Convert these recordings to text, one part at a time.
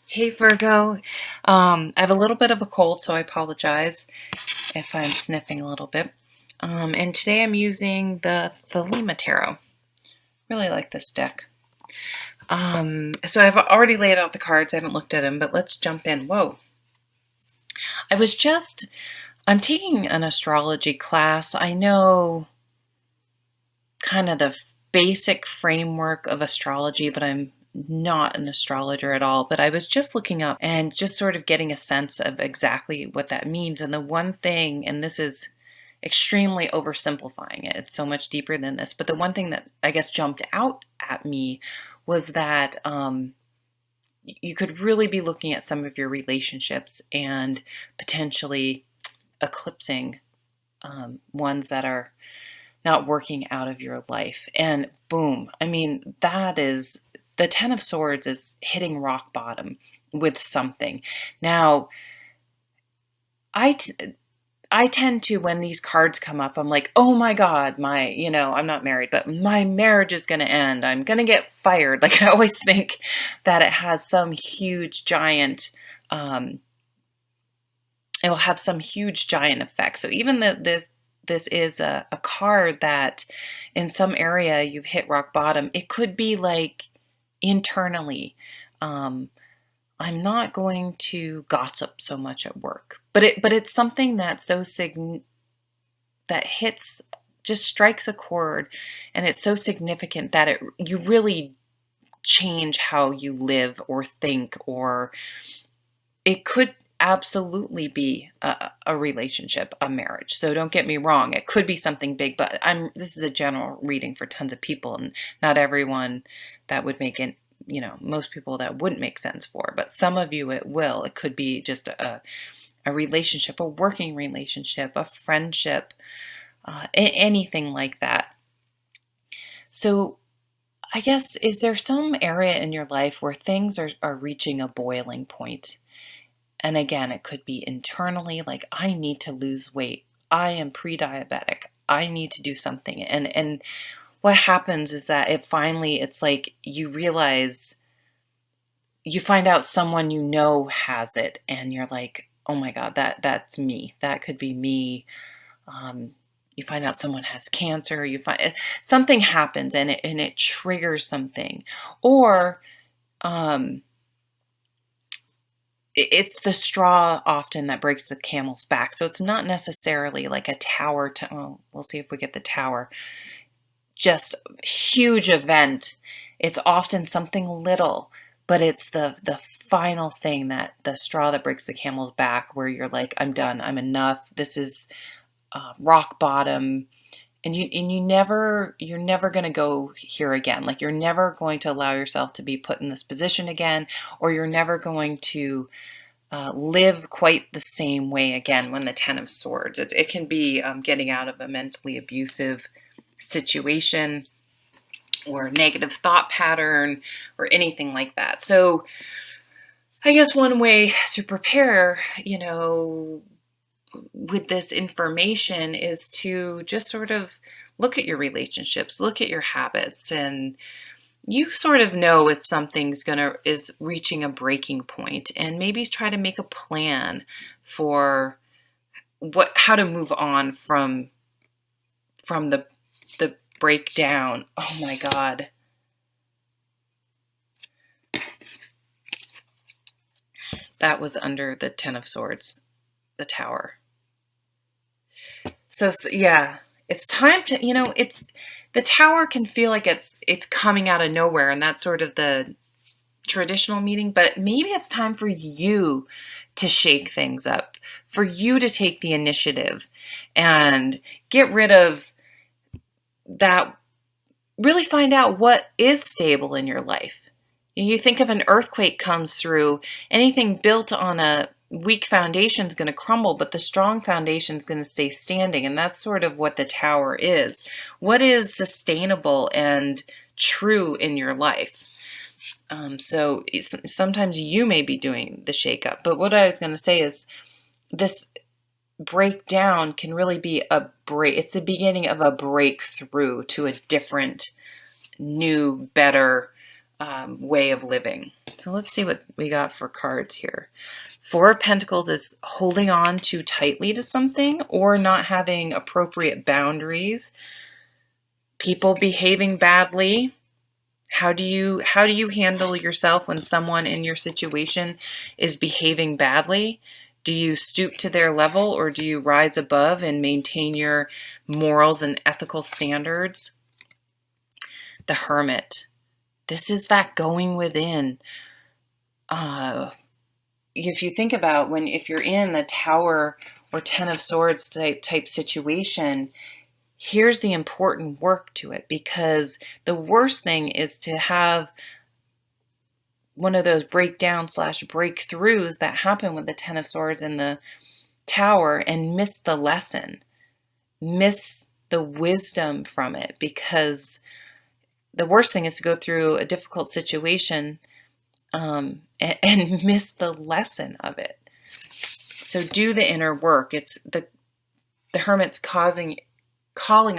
Hey Virgo, I have a little bit of a cold, so I apologize if I'm sniffing a little bit. And today I'm using the Lima Tarot. Really like this deck. So I've already laid out the cards. I haven't looked at them, but let's jump in. Whoa. I was just, I'm taking an astrology class. I know kind of the basic framework of astrology, but I'm not an astrologer at all. But I was just looking up and just sort of getting a sense of exactly what that means. And the one thing, and this is extremely oversimplifying it, it's so much deeper than this, but the one thing that I guess jumped out at me was that you could really be looking at some of your relationships and potentially eclipsing ones that are not working out of your life. And boom, I mean, that is the 10 of Swords is hitting rock bottom with something. Now, I tend to, when these cards come up, I'm like, oh my God, I'm not married, but my marriage is going to end. I'm going to get fired. Like, I always think that it has some huge giant, it will have some huge giant effect. So even this is a card that in some area you've hit rock bottom. It could be like internally. Um, I'm not going to gossip so much at work, but it's something that's that hits, just strikes a chord, and it's so significant that you really change how you live or think, or it could absolutely be a relationship, a marriage. So don't get me wrong, it could be something big, but this is a general reading for tons of people, and not everyone that would make it, most people that wouldn't make sense for, but some of you it will. It could be just a relationship, a working relationship, a friendship, anything like that. So I guess, is there some area in your life where things are reaching a boiling point? And again, it could be internally, like, I need to lose weight. I am pre-diabetic. I need to do something. And what happens is that it's like you realize, you find out someone has it, and you're like, oh my God, that's me. That could be me. You find out someone has cancer. You find something happens, and it triggers something, or um, it's the straw often that breaks the camel's back. So it's not necessarily like a tower. We'll see if we get the tower. Just huge event. It's often something little, but it's the final thing, that the straw that breaks the camel's back, where you're like, I'm done. I'm enough. This is rock bottom. And you're never going to go here again. Like, you're never going to allow yourself to be put in this position again, or you're never going to live quite the same way again. When the 10 of Swords, it can be getting out of a mentally abusive situation, or negative thought pattern, or anything like that. So I guess one way to prepare, with this information, is to just sort of look at your relationships, look at your habits, and you sort of know if something's is reaching a breaking point, and maybe try to make a plan for how to move on from the breakdown. Oh my God. That was under the 10 of Swords, the Tower. So yeah, it's time to, it's, the Tower can feel like it's coming out of nowhere, and that's sort of the traditional meaning, but maybe it's time for you to shake things up, for you to take the initiative and get rid of that. Really find out what is stable in your life. You think if an earthquake comes through, anything built on a weak foundation is going to crumble, but the strong foundation is going to stay standing. And that's sort of what the Tower is. What is sustainable and true in your life? So sometimes you may be doing the shakeup, but what I was going to say is, this breakdown can really be it's the beginning of a breakthrough to a different, new, better way of living. So let's see what we got for cards here. Four of Pentacles is holding on too tightly to something or not having appropriate boundaries. People behaving badly. How do you handle yourself when someone in your situation is behaving badly? Do you stoop to their level, or do you rise above and maintain your morals and ethical standards? The Hermit. This is that going within. If you think about if you're in a Tower or Ten of Swords type situation, here's the important work to it, because the worst thing is to have one of those breakthroughs that happen with the Ten of Swords and the Tower and miss the lesson, miss the wisdom from it, because the worst thing is to go through a difficult situation and miss the lesson of it. So do the inner work. It's the Hermit's calling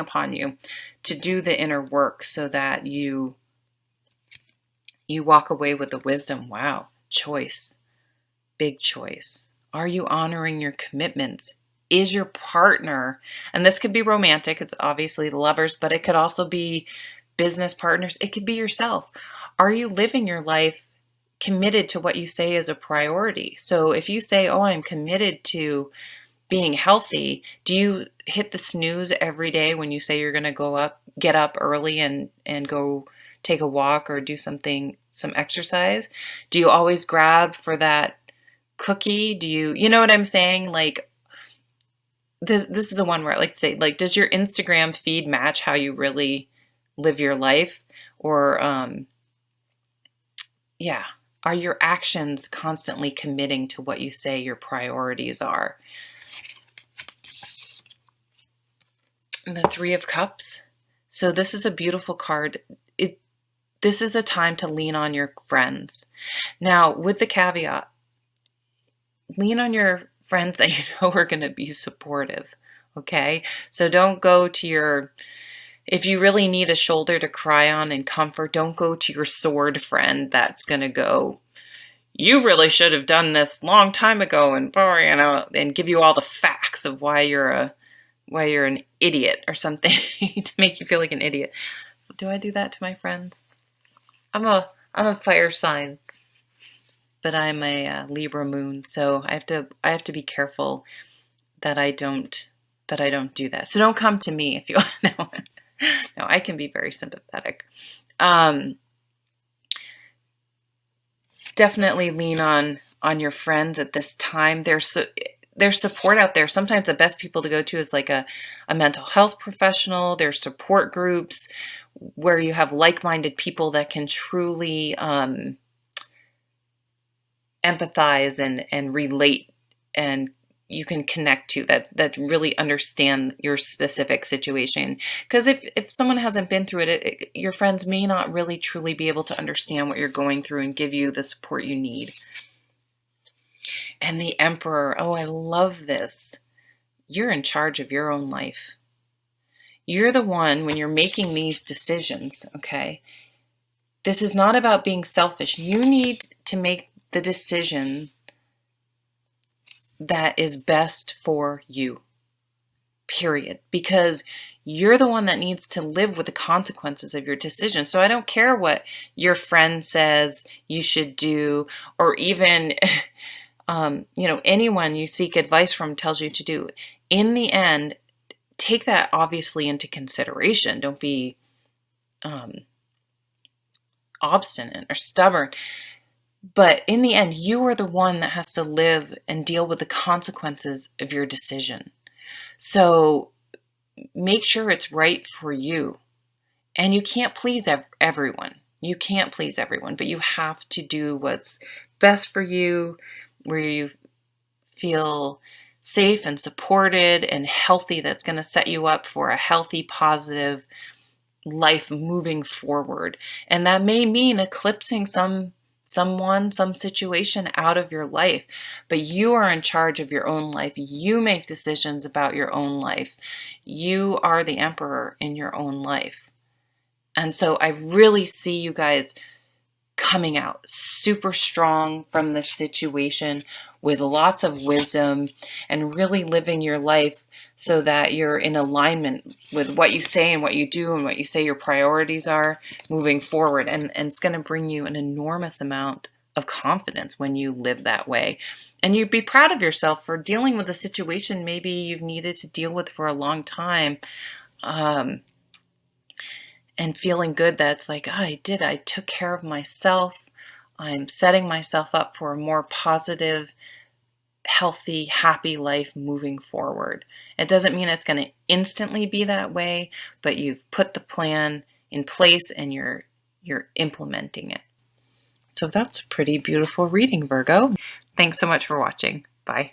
upon you to do the inner work so that you walk away with the wisdom. Wow, choice, big choice. Are you honoring your commitments? Is your partner, and this could be romantic, it's obviously the lovers, but it could also be business partners. It could be yourself. Are you living your life committed to what you say is a priority? So if you say, oh, I'm committed to being healthy, do you hit the snooze every day when you say you're going to get up early and go take a walk or do some exercise? Do you always grab for that cookie? Do you know what I'm saying? Like, this is the one where I like to say, like, does your Instagram feed match how you really live your life? Or, are your actions constantly committing to what you say your priorities are? And the Three of Cups. So this is a beautiful card. This is a time to lean on your friends. Now, with the caveat, lean on your friends that you know are going to be supportive, okay? So don't go to if you really need a shoulder to cry on and comfort, don't go to your sword friend that's going to go, you really should have done this long time ago, and give you all the facts of why you're an idiot or something to make you feel like an idiot. Do I do that to my friends? I'm a fire sign, but I'm a Libra moon, so I have to be careful that I don't do that. So don't come to me if you no. No, I can be very sympathetic. Definitely lean on your friends at this time. There's support out there. Sometimes the best people to go to is like a mental health professional. There's support groups where you have like-minded people that can truly empathize and relate, and you can connect to that really understand your specific situation. Because if someone hasn't been through it, your friends may not really truly be able to understand what you're going through and give you the support you need. And the Emperor, oh, I love this. You're in charge of your own life. You're the one, when you're making these decisions, okay? This is not about being selfish. You need to make the decision that is best for you, period. Because you're the one that needs to live with the consequences of your decision. So I don't care what your friend says you should do, or even anyone you seek advice from tells you to do. In the end, take that obviously into consideration. Don't be obstinate or stubborn. But in the end, you are the one that has to live and deal with the consequences of your decision. So make sure it's right for you. And you can't please everyone. You can't please everyone, but you have to do what's best for you, where you feel safe and supported and healthy, that's going to set you up for a healthy, positive life moving forward. And that may mean eclipsing some situation out of your life, but you are in charge of your own life. You make decisions about your own life. You are the emperor in your own life. And so I really see you guys coming out super strong from this situation with lots of wisdom and really living your life so that you're in alignment with what you say and what you do and what you say your priorities are moving forward. And it's going to bring you an enormous amount of confidence when you live that way. And you'd be proud of yourself for dealing with a situation maybe you've needed to deal with for a long time. And feeling good that it's like, oh, I took care of myself. I'm setting myself up for a more positive, healthy, happy life moving forward. It doesn't mean it's going to instantly be that way, but you've put the plan in place and you're implementing it. So that's a pretty beautiful reading, Virgo. Thanks so much for watching. Bye.